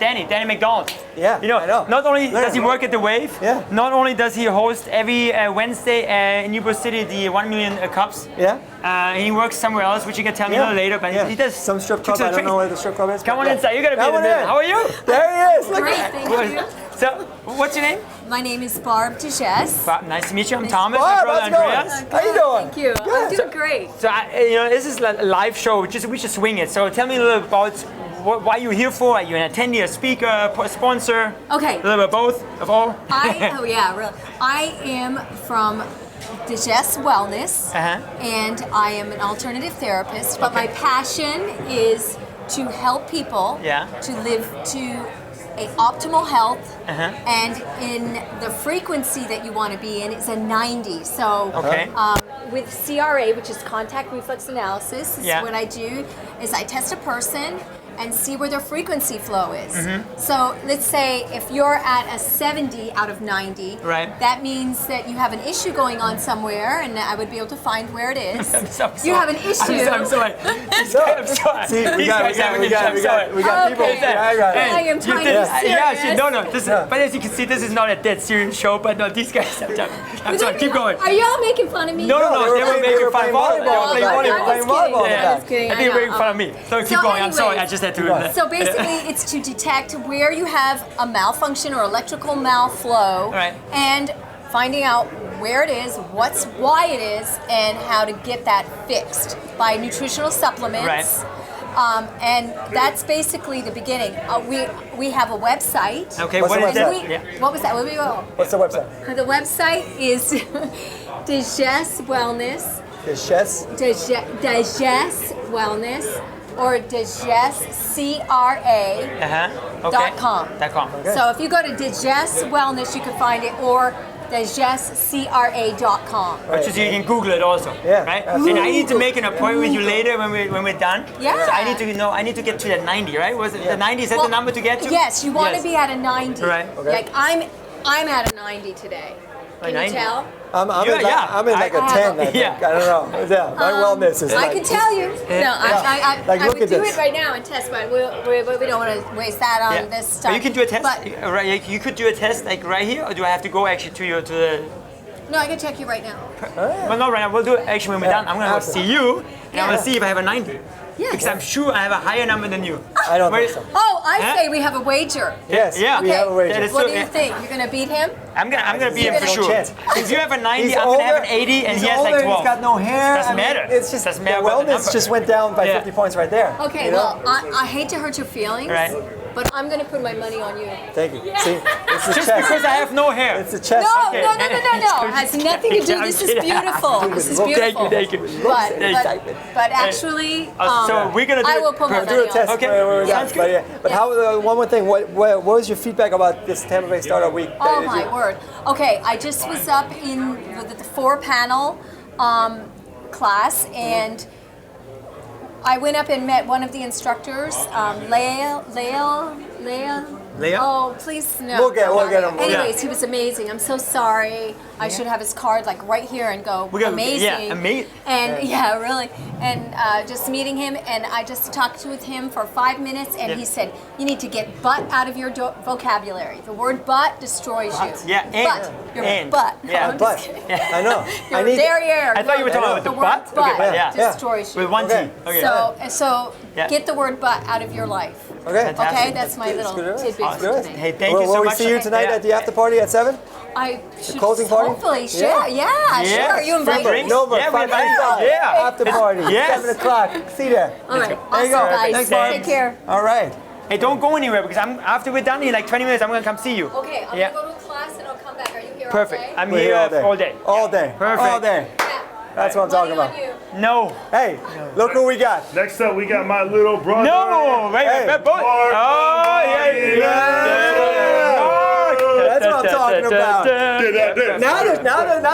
Danny McDonald. Yeah, I know. Not only does he work at the Wave, not only does he host every Wednesday in Ybor City the 1 Million Cups. Yeah. And he works somewhere else, which you can tell me a little later. But he does some strip club. I don't know where the strip club is. Come on inside. You gotta be in the middle. How are you? There he is. Look Great, at thank you. So, what's your name? My name is Barb DeJess. Bob, nice to meet you. I'm Thomas. My brother Andreas. How you doing? Thank you. I'm doing great. So, this is a live show. We should swing it. So, tell me a little about why you're here for. Are you an attendee, a speaker, a sponsor? Okay. A little bit of both, of all. Really. I am from DeJess Wellness, and I am an alternative therapist. But my passion is to help people to live to a optimal health, and in the frequency that you want to be in is a 90. So with CRA, which is contact reflex analysis, what I do is I test a person and see where their frequency flow is. So let's say if you're at a 70 out of 90, that means that you have an issue going on somewhere, and I would be able to find where it is. You have an issue. I'm sorry. I'm sorry. See, we got people. I am trying to be serious. But as you can see, this is not a dead serious show. But no, these guys. I'm sorry. Keep going. Are y'all making fun of me? No. They were making fun of volleyball. I was kidding. I think you're making fun of me. So keep going. I'm sorry. I just had to. So basically, it's to detect where you have a malfunction or electrical malflow, and finding out where it is, why it is, and how to get that fixed by nutritional supplements. And that's basically the beginning. We have a website. Okay, what is that? What was that? What's the website? The website is DeJess Wellness. DeJess Wellness. Or DeJessCRA.com. So if you go to DeJess Wellness, you can find it, or DeJessCRA.com. So you can Google it also, right? And I need to make an appointment with you later when we're done. Yeah. So I need to get to that 90, right? Was it the 90? Is that the number to get to? Yes, you want to be at a 90. Right. Like I'm at a 90 today. Can you tell? I'm in like a 10, I think. I don't know. Yeah, my wellness is I can tell you. No, I look would at do this. it right now and test, but we don't want to waste that on this stuff. But you can do a test. You could do a test like right here, or do I have to go actually to the? No, I can check you right now. Well, not right now. We'll do it actually when we're done. I'm gonna go see you, and I'm gonna see if I have a 90. Yes. Because I'm sure I have a higher number than you. I don't think so. Oh, I say we have a wager. Yes, Yeah. we have a wager. That is What so- do you think? You're gonna beat him? I'm gonna be him for No sure. chance. If you have a 90, He's I'm gonna have an 80, and he's he has older, like 12. He's got no hair. Doesn't I mean, matter. It's just Doesn't the matter about the wellness number. just went down by Yeah. 50 points right there. Okay, you know? well, I hate to hurt your feelings, Right. but I'm gonna put my money on you. Thank you. See, it's a Just chess. because I have no hair. It's a chess. No, Okay. no, no, no, no, no. It has nothing to do. I'm This is kidding. beautiful. This is beautiful. Thank you. But actually, So we're gonna do I will it. put my Do money a test. on. Okay. where we're Sounds done. But, yeah. But how? One more thing. What was your feedback about this Tampa Bay Startup Week? Oh my word. Okay, I just was up in the 4-panel class, and I went up and met one of the instructors, Leah. Oh, please no. We'll get him. Anyways, he was amazing. I'm so sorry. I should have his card like right here and go amazing. Yeah, amazing. And yeah, really. And just meeting him, and I just talked with him for 5 minutes, and he said, "You need to get butt out of your vocabulary. The word butt destroys you. Yeah, butt. Your and. butt. Yeah, I'm But just kidding. I know. Your I need. derriere. I thought you were talking about the word butt. butt Okay, but yeah. destroys you. With one Okay. T. Okay. So Yeah. get the word butt out of your life. Okay. Okay, that's my little good advice. tidbit Awesome. for today. Hey, thank you Will so we much. see you tonight at the after party at 7? I should closing party? hopefully, sure. Yeah, sure. You invite me. drinks? No, but Yeah, we invite 5:45. you. Yeah. After party. Yes. 7 o'clock. See you there. All right, There you go. awesome, guys. Thanks, Mark. Take care. All right. Hey, don't go anywhere because after we're done in like 20 minutes, I'm gonna come see you. Okay, I'm Yeah. gonna go to class and I'll come back. Are you here Perfect. all day? I'm We're here all day. all day. All day. Perfect. All day. That's what I'm talking Money about. on you. No. Hey, look who we got. Next up, we got my little brother. No. Wait. Hey. Boy. Oh That's what I'm talking about. Now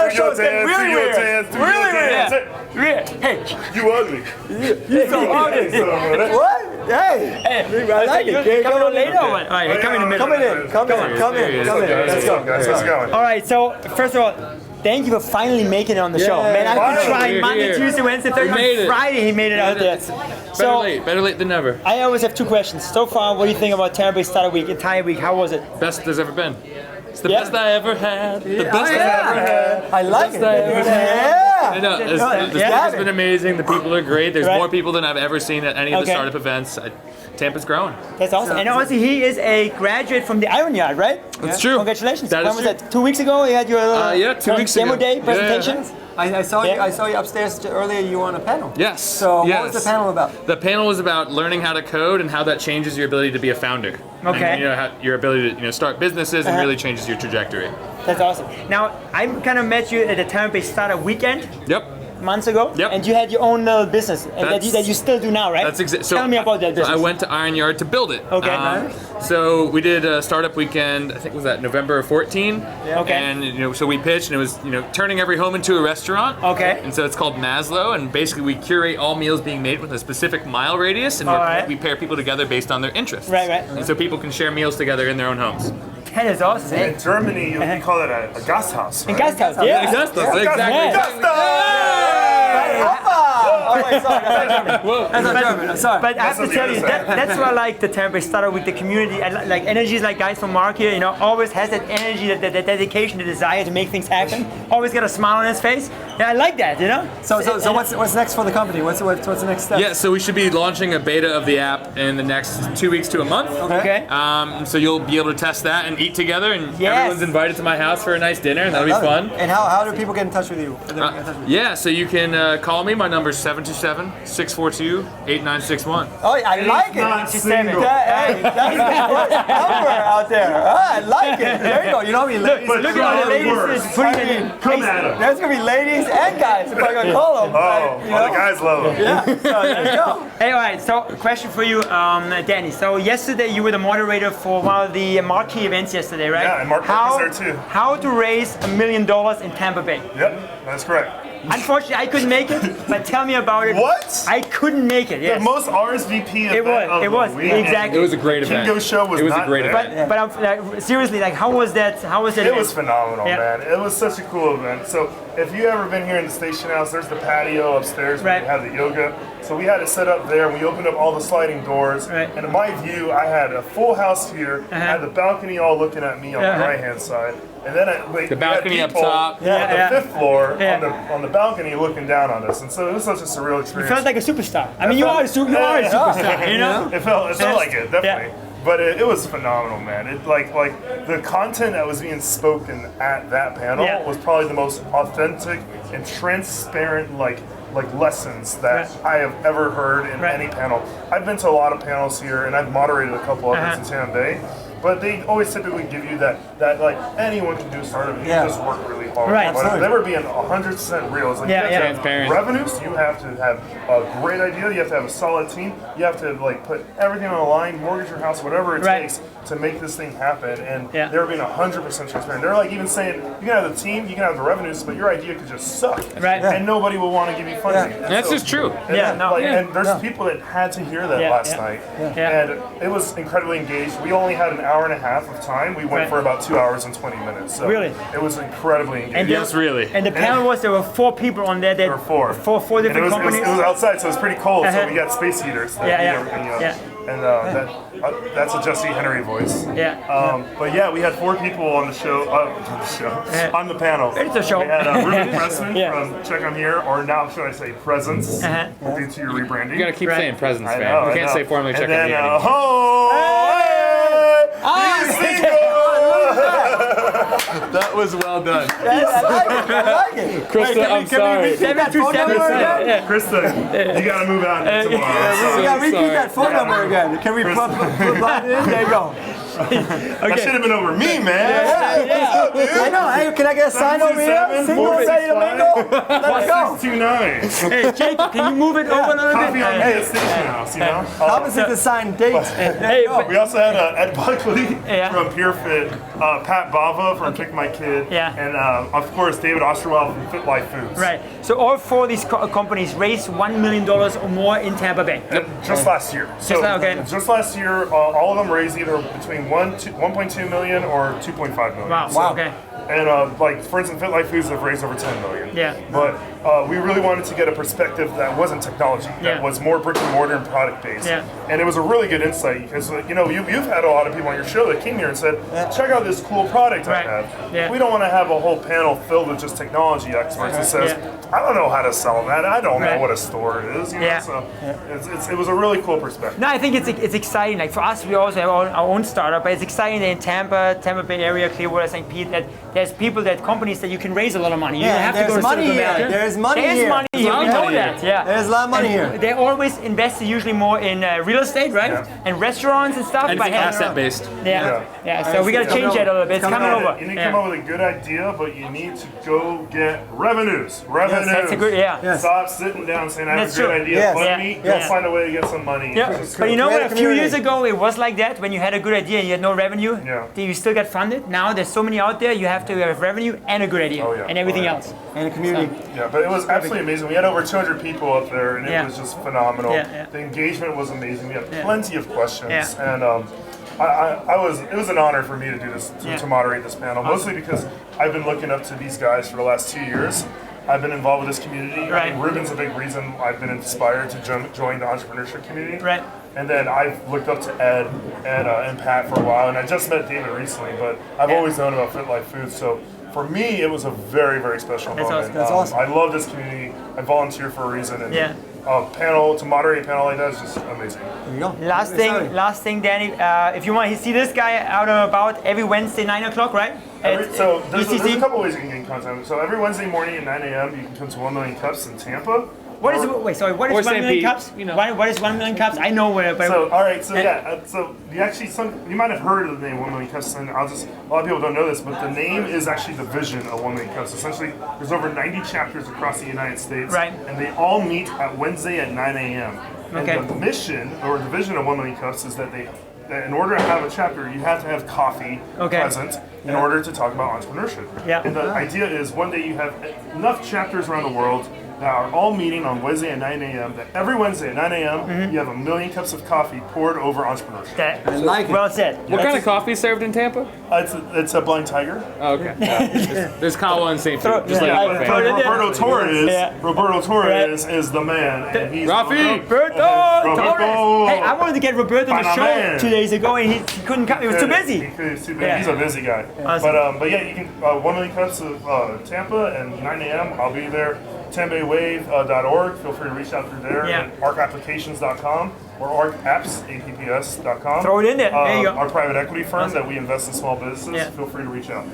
the show's getting really weird. Really weird. Hey, You ugly. You so ugly. What? Hey. I like it. you coming on later or what? All right, hey, come in the middle. Come in. Let's go. Guys, let's go. All right, so first of all, thank you for finally making it on the show. Man, I've been trying Monday, Tuesday, Wednesday, Thursday, Friday. He made it out there. Better late than never. I always have two questions. So far, what do you think about Tampa Bay Startup Week, entire week? How was it? Best there's ever been. It's the best I ever had. The best I ever had. I like it. I know. The Yeah. has been amazing. The people are great. There's Right. more people than I've ever seen at any of the Okay. startup events. Tampa's growing. That's awesome. And honestly, he is a graduate from the Iron Yard, right? That's true. Congratulations. That When is was true. that? 2 weeks ago? You had your Yeah, 2 weeks demo ago. day Yeah. presentation? I saw Yeah. you. I saw you upstairs earlier. You were on a panel. Yes. So yes. what was the panel about? The panel was about learning how to code and how that changes your ability to be a founder. Okay. And, how your ability to start businesses and really changes your trajectory. That's awesome. Now, I kind of met you at the Tampa Bay Startup Weekend Yep. months ago. Yep. And you had your own little business and that you still do now, right? That's exactly. Tell me about that business. I went to Iron Yard to build it. Okay. So we did a startup weekend. I think it was that November 14. Okay. And so we pitched, and it was turning every home into a restaurant. Okay. And so it's called Maslow, and basically we curate all meals being made with a specific mile radius, and we pair people together based on their interests. Right. And so people can share meals together in their own homes. That is awesome. In Germany, we call it a Gasthaus. In Gasthaus, yeah. Exactly. Oh wait, sorry. That's not German. I'm sorry. But I have to tell you, that's why I like the Tampa Bay Startup Week, the community. Like energies like guys from Mark here, always has that energy, that dedication, the desire to make things happen. Always got a smile on his face. Yeah, I like that, So what's next for the company? What's the next step? Yeah, so we should be launching a beta of the app in the next 2 weeks to a month. Okay. So you'll be able to test that and eat together, and everyone's invited to my house for a nice dinner, and that'll be fun. And how do people get in touch with you? Yeah, so you can call me. My number's 727-642-8961. Oh, I like it. Not single. Hey, that's the first number out there. I like it. There you go. You know how many ladies? But Look at all the ladies putting it in. Come at him. There's gonna be ladies and guys if I'm gonna call them. Oh, all the guys love him. Yeah. So there you go. Hey, all right. So, question for you, Danny. So, yesterday you were the moderator for one of the marquee events yesterday, right? Yeah, and Mark was there too. How to raise $1 million in Tampa Bay? Yep, that's correct. Unfortunately, I couldn't make it, but tell me about it. What? I couldn't make it. Yes. The most RSVP event of It was the weekend. exactly. It was a great event. Kyngo show was It was not a great there. event. But I'm seriously, like, how was that? How was it? It was phenomenal, Yeah. man. It was such a cool event. So if you ever been here in the station house, there's the patio upstairs where Right. we have the yoga. So we had it set up there. We opened up all the sliding doors. Right. And in my view, I had a full house here. I had the balcony all looking at me on the right-hand side. And then the balcony up top. On the fifth floor on the balcony looking down on us, and so it was such a surreal experience. You felt like a superstar. I mean, you are a superstar. You know, it felt like it, definitely. But it was phenomenal, man. It like the content that was being spoken at that panel was probably the most authentic and transparent like lessons that I have ever heard in any panel. I've been to a lot of panels here, and I've moderated a couple others in Tampa Bay. But they always typically give you that like anyone can do a startup. You just work really hard. Right. But they were being 100% real. It's like transparent. Revenues, you have to have a great idea. You have to have a solid team. You have to like put everything on the line, mortgage your house, whatever it takes to make this thing happen. And they were being 100% transparent. They're like even saying you can have the team, you can have the revenues, but your idea could just suck. Right. And nobody will want to give you funding. And that's just true. And there's people that had to hear that last night. And it was incredibly engaged. We only had an hour and a half of time. We went for about 2 hours and 20 minutes. So really? It was incredibly engaged. And yes, really. And the panel there were 4 people on there. There were 4. Four different companies. It was outside, so it was pretty cold. So we got space heaters. That heat everything up. And that's a Jesse Henry voice. But yeah, we had 4 people on the show. On the panel. It's a show. We had Ruben Pressman from Check On Here, or now should I say Presence, due to your rebranding. You gotta keep saying Presence, man. I You can't say formally Check On Here. That was well done. I like it. Krista, I'm sorry. Krista, you gotta move out tomorrow. We gotta repeat that phone number again. Can we plug it in? There you go. That should have been over me, man. I know. Hey, can I get a sign over here? Single Say Domingo. Let's go. 629. Hey, Jake, can you move it over a little bit? Coffee on me at Station House, you know? Opposite the sign dates. We also had Ed Buckley from PureFit, Pat Bava from Pick My Kid, and of course David Osterwell from Fit Life Foods. Right. So all 4 of these companies raised $1 million or more in Tampa Bay. Just last year. So just last year, all of them raised either between 1.2 million or 2.5 million. Wow. Okay. And like for instance, Fit Life Foods have raised over 10 million. Yeah. But we really wanted to get a perspective that wasn't technology, that was more brick and mortar and product based. Yeah. And it was a really good insight because you know you've had a lot of people on your show that came here and said, check out this cool product I have. Yeah. We don't want to have a whole panel filled with just technology experts that says, I don't know how to sell that. I don't know what a store is. You know? So it was a really cool perspective. No, I think it's exciting. Like for us, we also have our own startup, but it's exciting that in Tampa Bay area, Clearwater, St. Pete, that there's companies that you can raise a lot of money. You don't have to go to Silicon Valley. There's money here. There's money here. We know that. Yeah. There's a lot of money here. They always invest usually more in real estate, right? And restaurants and stuff. And it's asset based. Yeah. So we got to change that a little bit. It's coming over. You need to come up with a good idea, but you need to go get revenues. Yes, that's a good. Stop sitting down saying I have a good idea. Fund me. Go find a way to get some money. But you know what? A few years ago, it was like that. When you had a good idea and you had no revenue, you still got funded. Now there's so many out there. You have to have revenue and a good idea and everything else. And a community. Yeah, but it was absolutely amazing. We had over 200 people up there, and it was just phenomenal. The engagement was amazing. We had plenty of questions, and it was an honor for me to do this, to moderate this panel, mostly because I've been looking up to these guys for the last 2 years. I've been involved with this community. I mean, Ruben's a big reason I've been inspired to join the entrepreneurship community. Right. And then I've looked up to Ed and Pat for a while, and I just met David recently, but I've always known about Fit Life Foods. So for me, it was a very, very special moment. That's awesome. I love this community. I volunteer for a reason. And to moderate a panel like that is just amazing. There you go. Last thing, Danny. If you want to see this guy out and about every Wednesday, 9 o'clock, right? So there's a couple ways you can get in contact. So every Wednesday morning at 9 a.m. you can come to 1 Million Cups in Tampa. What is 1 million cups? You know. What is 1 million cups? I know where. But so all right, so so you might have heard of the name 1 Million Cups, and a lot of people don't know this, but the name is actually the vision of 1 Million Cups. Essentially, there's over 90 chapters across the United States, and they all meet at Wednesday at 9 a.m. And the mission or the vision of 1 Million Cups is that in order to have a chapter, you have to have coffee present in order to talk about entrepreneurship. And the idea is one day you have enough chapters around the world that are all meeting on Wednesday at 9 a.m. That every Wednesday at 9 a.m. You have 1 million cups of coffee poured over entrepreneurship. I like it. Well said. What kind of coffee is served in Tampa? It's a Blind Tiger. Oh, okay. There's Kawa and St. Pete. Just like Roberto Torres is the man. And he's Roberto Torres. Hey, I wanted to get Roberto on the show 2 days ago, and he couldn't come. He was too busy. He's a busy guy. Awesome. But yeah, you can 1 million cups of Tampa and 9 a.m. I'll be there. TampaBayWave.org. Feel free to reach out through there. And arcapplications.com or arcapps.com. Throw it in there. There you go. Our private equity firm that we invest in small businesses. Feel free to reach out.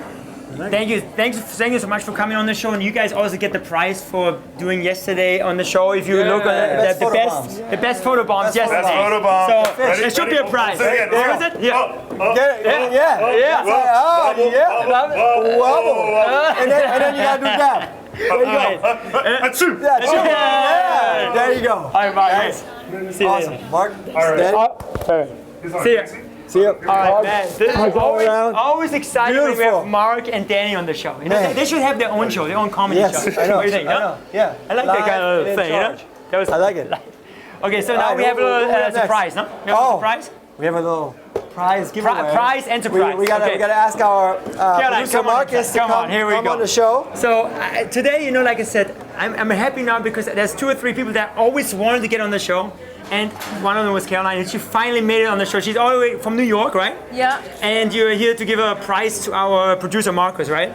Thank you. Thank you so much for coming on the show, and you guys also get the prize for doing yesterday on the show. If you look at the best photo bombs yesterday. Best photo bomb. So there should be a prize. Where is it? Yeah. Wobble. And then you gotta do that. There you go. There you go. All right, Mark. Nice. See you later. Awesome. Mark. All right. See you. See you. All right, man. This is always exciting when we have Mark and Danny on the show. You know, they should have their own show, their own comedy show. I know. What do you think? I know. Yeah. I like that kind of thing. You know? I like it. Okay, so now we have a little surprise, no? We have a surprise? We have a little prize giveaway. Prize and surprise. We gotta ask our producer Marcus to come on the show. So today, you know, like I said, I'm happy now because there's 2 or 3 people that always wanted to get on the show. And one of them was Caroline, and she finally made it on the show. She's all the way from New York, right? Yeah. And you're here to give a prize to our producer Marcus, right?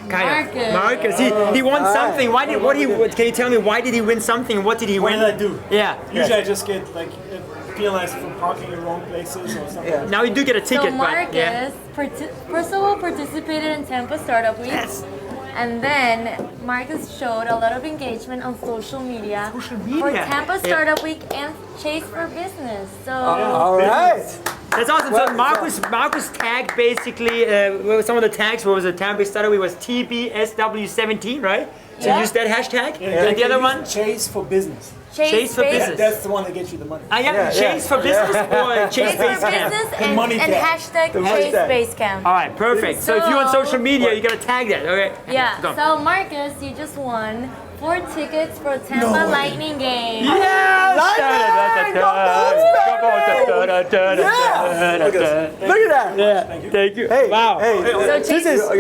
Marcus, he won something. Can you tell me why did he win something? What did he win? What did I do? Yeah. Usually I just get like penalized for parking in wrong places or something. Yeah. Now you do get a ticket, so Marcus, first of all, participated in Tampa Startup Week. Yes. And then Marcus showed a lot of engagement on social media for Tampa Startup Week and Chase for Business. So all right. That's awesome. So Marcus tagged basically some of the tags. What was it? Tampa Startup Week was TBSW17, right? So use that hashtag. And the other one? Chase for Business. Chase for Business. That's the one that gets you the money. Chase for Business or Chase Base Camp? And hashtag Chase Base Camp. All right, perfect. So if you're on social media, you gotta tag that, okay? Yeah. So Marcus, you just won 4 tickets for Tampa Lightning game. Yes! Look at that. Yeah. Thank you. Hey, wow. So Chase for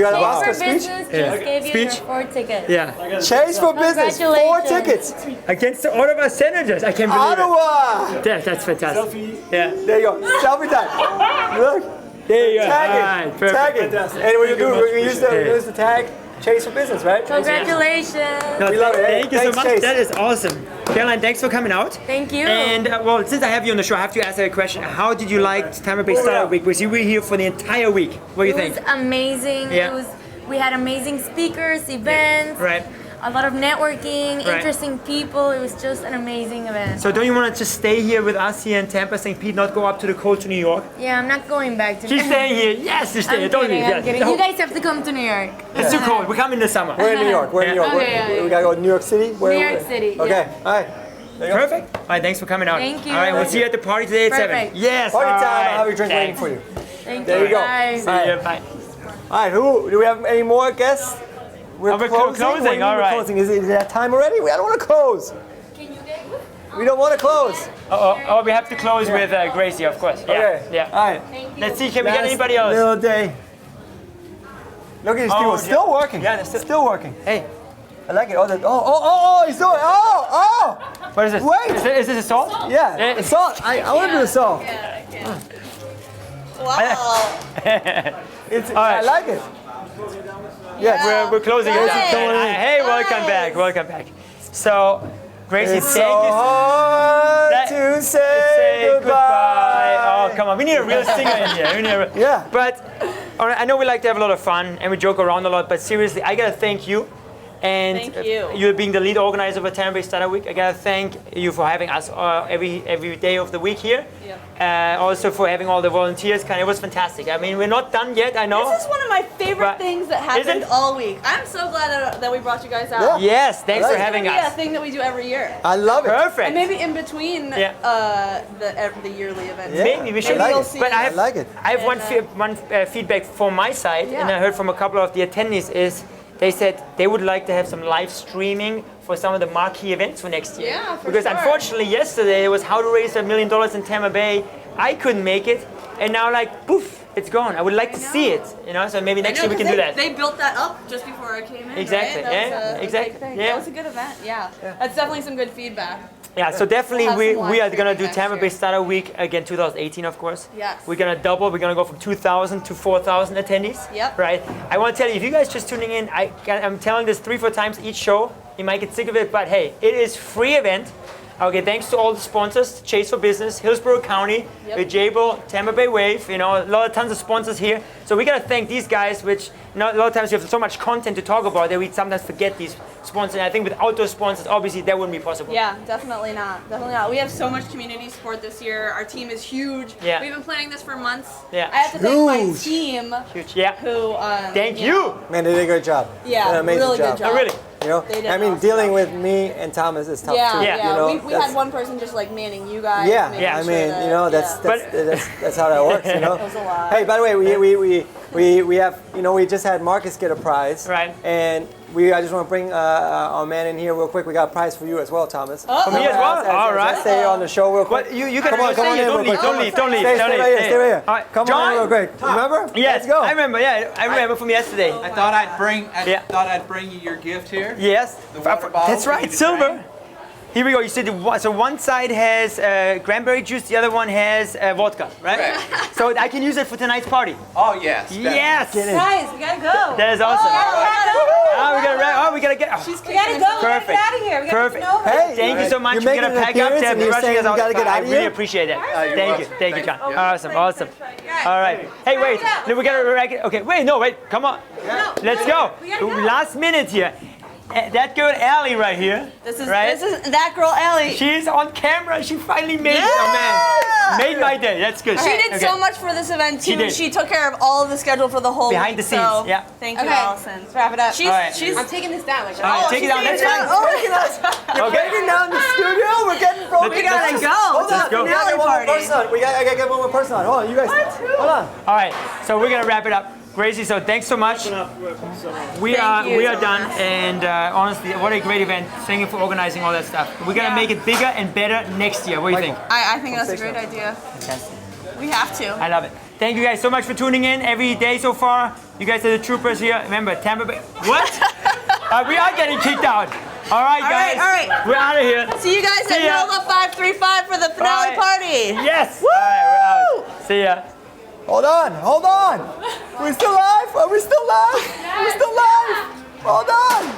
Business just gave you your Speech? 4 tickets. Yeah. Chase for Business, 4 tickets. Against the Ottawa Senators. I can't believe Ottawa. it. That's fantastic. Yeah. There you go. Selfie time. Look. There you go. Tag it. Tag it. And when you do, we use the tag. Chase for Business, right? Congratulations. No, we love it. Thank you so much. Chase. That is awesome. Caroline, thanks for coming out. Thank you. And well, since I have you on the show, I have to ask you a question. How did you like Tampa Bay Startup Week? Was you were here for the entire week? What do you think? It was amazing. Yeah. We had amazing speakers, events. Right. A lot of networking, interesting people. It was just an amazing event. So don't you want to just stay here with us here in Tampa, St. Pete, not go up to the coast to New York? Yeah, I'm not going back to She's staying here. Yes, you're staying. I'm kidding. You guys have to come to New York. It's too cold. We come in the summer. We're in New York. We're in New York. Okay, we gotta go to New York City. New York City. Okay. All right. Perfect. All right, thanks for coming out. Thank you. All right, we'll see you at the party today at 7. Yes. Party time. Right. I'll have your drink waiting for you. Thank there you go. Bye. See you. Bye. All right. Who do we have? Any more guests? We're closing. All right. Closing. Is it that time already? I don't want to close. Can you get? We don't want to close. Oh, we have to close with Gracie, of course. Yeah. Okay. Yeah. All right. Let's see. Can we get anybody else? Little day. Look at these people. Still working. Yeah, they're still working. Hey. I like it. He's doing it. What is this? Wait. Is this a salt? Yeah, the salt. I want to do the salt. Wow. I like it. Yes. We're closing it down. Hey, welcome back. So, Gracie, it's thank you. Hard to say goodbye. Oh, come on. We need a real singer in here. Yeah. But I know we like to have a lot of fun and we joke around a lot, but seriously, I got to thank you. And thank you. You being the lead organizer of Tampa Bay Startup Week, I gotta thank you for having us every day of the week here. Yep. Also for having all the volunteers. It was fantastic. I mean, we're not done yet, I know. This is one of my favorite things that happened all week. I'm so glad that we brought you guys out. Yeah. Yes, thanks for having us. Yeah, a thing that we do every year. I love it. Perfect. And maybe in between the yearly events. Yeah. Maybe we should. But I like it. I have one feedback from my side, and I heard from a couple of the attendees is. They said they would like to have some live streaming for some of the marquee events for next year. Yeah, for because sure. unfortunately yesterday it was how to raise $1 million in Tampa Bay. I couldn't make it, and now like poof, it's gone. I would like to see it, you know. So maybe next year we can do that. They built that up just before I came in. Exactly. Right? That Yeah. was a Exactly. big thing. Yeah. That was a good event. Yeah. That's definitely some good feedback. Yeah, so definitely We'll have some we are live gonna do streaming Tampa next Bay year. Startup Week again, 2018, of course. Yes. We're gonna double. We're gonna go from 2,000 to 4,000 attendees. Yep. Right. I want to tell you, if you guys just tuning in, I'm telling this 3-4 times each show. You might get sick of it, but hey, it is free event. Okay, thanks to all the sponsors, Chase for Business, Hillsborough County, Jabil, Tampa Bay Wave, you know, tons of sponsors here. So we gotta thank these guys, which, you know, a lot of times we have so much content to talk about that we sometimes forget these sponsors. And I think without those sponsors, obviously that wouldn't be possible. Yeah, definitely not. Definitely not. We have so much community support this year. Our team is huge. Yeah. We've been planning this for months. Yeah. I have to thank my team. Huge. Yeah. Who? Thank you. Man, they did a great job. Yeah, Did an amazing really good job. Oh, really? You know, They did I mean, awesome dealing with me and Thomas is tough Yeah, too. yeah. You know, we that's- had one person just like manning you guys. Yeah, making I sure mean, that- you know, yeah. that's how that works, you know. That was a lot. Hey, by the way, we have, you know, we just had Marcus get a prize, right? And I just want to bring our man in here real quick. We got a prize for you as well, Thomas. For me as well? All right. Let's stay on the show real quick. But you can come on in don't real leave, quick. don't leave, don't leave, Stay don't leave. right here, stay right here. All right. Come John? on in real quick. Remember? Yes, Let's go. I remember. Yeah, I remember from yesterday. I thought I'd bring you your gift here. Yes, The water bottle that's for you right, to silver. drink. Here we go. You said so one side has cranberry juice, the other one has vodka, right? So I can use it for tonight's party. Oh yes. Yes. Guys, we gotta go. That is awesome. We gotta get. We gotta go. Perfect. We gotta get out of here. We gotta Perfect. get over. Hey, Thank you so much. you're We're making gonna an pack up. appearance They're and you're rushing saying us you out. gotta get out I of really here? appreciate it. You're Thank you, John. Yep. Awesome. All right. Hey, wait. We gotta rack it. Okay. Wait. Come on. Let's go. Last minute here. That girl Allie right here. This is right? that girl Ellie. She's on camera. She finally made it. Oh man, made my day. That's good. She did so much for this event too. She did. She took care of all of the schedule for the whole Behind week, the scenes, so yeah. Thank you, Okay, Allison. let's wrap it up. She's, All right. she's I'm taking this down. Like, All right, take it down. That's fine. Oh, look at us. You're breaking down the studio. We're getting broken. We gotta Let's go. Hold Let's on. go. We gotta get one more person on. I gotta get one more person on. Hold on, you guys. Hold on. All right. So we're gonna wrap it up. Gracie, so thanks so much. We are done, and honestly, what a great event. Thank you for organizing all that stuff. We're gonna make it bigger and better next year. What do you think? I think that's a great idea. Fantastic. We have to. I love it. Thank you guys so much for tuning in every day so far. You guys are the troopers here. Remember, Tampa Bay. What? We are getting kicked out. All right, guys. All right. We're out of here. See you guys at ya. Nova 535 for the finale Bye. party. Yes. Woo! All right, we're out. See ya. Hold on. We're still live? Are we still live? We're still live? Hold on.